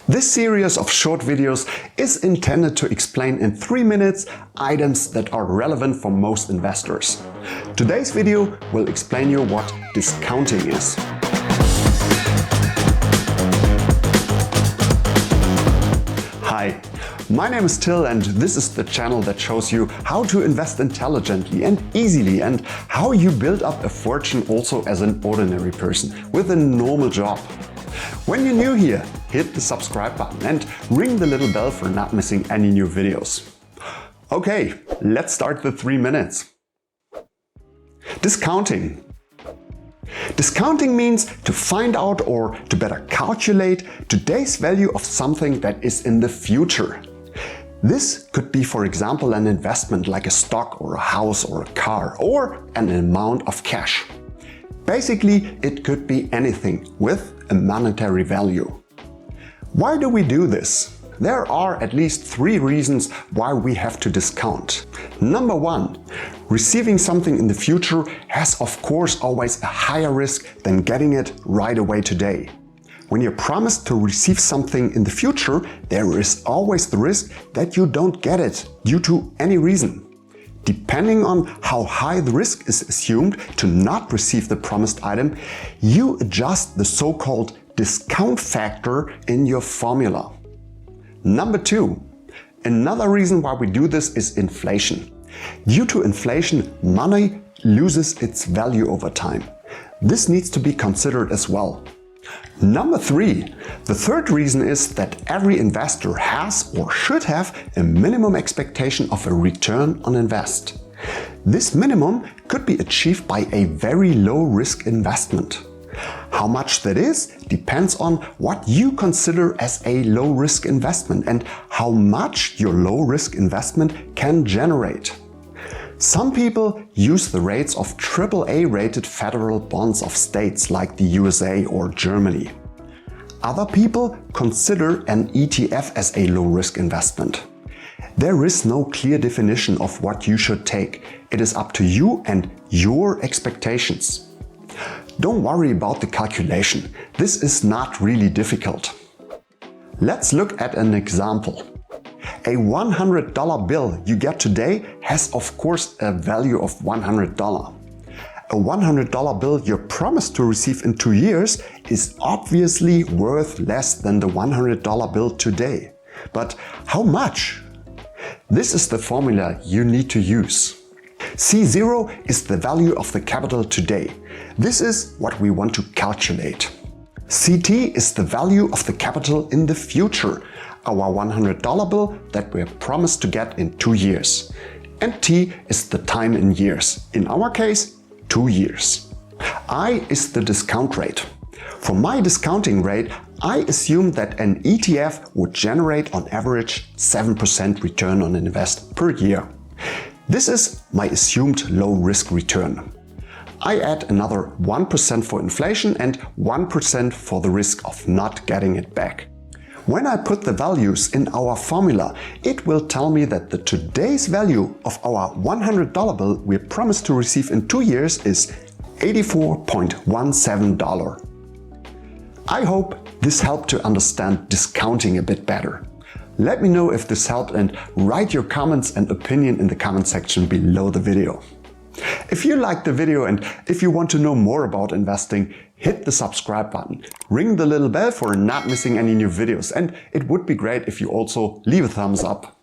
This series of short videos is intended to explain in 3 minutes items that are relevant for most investors. Today's video will explain you what discounting is. Hi, my name is Till and this is the channel that shows you how to invest intelligently and easily and how you build up a fortune also as an ordinary person with a normal job. When you're new here, hit the subscribe button and ring the little bell for not missing any new videos. Okay, let's start the 3 minutes. Discounting. Discounting means to find out or to better calculate today's value of something that is in the future. This could be, for example, an investment like a stock or a house or a car or an amount of cash. Basically, it could be anything with a monetary value. Why do we do this? There are at least 3 reasons why we have to discount. Number 1, receiving something in the future has of course always a higher risk than getting it right away today. When you're promised to receive something in the future, there is always the risk that you don't get it due to any reason. Depending on how high the risk is assumed to not receive the promised item, you adjust the so-called discount factor in your formula. Number 2, another reason why we do this is inflation. Due to inflation, money loses its value over time. This needs to be considered as well. Number 3, the third reason is that every investor has or should have a minimum expectation of a return on invest. This minimum could be achieved by a very low risk investment. How much that is depends on what you consider as a low risk investment and how much your low risk investment can generate. Some people use the rates of AAA rated federal bonds of states like the USA or Germany. Other people consider an ETF as a low risk investment. There is no clear definition of what you should take. It is up to you and your expectations. Don't worry about the calculation. This is not really difficult. Let's look at an example. A $100 bill you get today has of course a value of $100. A $100 bill you're promised to receive in 2 years is obviously worth less than the $100 bill today. But how much? This is the formula you need to use. C0 is the value of the capital today. This is what we want to calculate. CT is the value of the capital in the future, our $100 bill that we're promised to get in 2 years. And T is the time in years, in our case 2 years. I is the discount rate. For my discounting rate, I assume that an ETF would generate on average 7% return on invest per year. This is my assumed low risk return. I add another 1% for inflation and 1% for the risk of not getting it back. When I put the values in our formula, it will tell me that the today's value of our $100 bill we promised to receive in 2 years is $84.17. I hope this helped to understand discounting a bit better. Let me know if this helped and write your comments and opinion in the comment section below the video. If you liked the video and if you want to know more about investing, hit the subscribe button, ring the little bell for not missing any new videos, and it would be great if you also leave a thumbs up.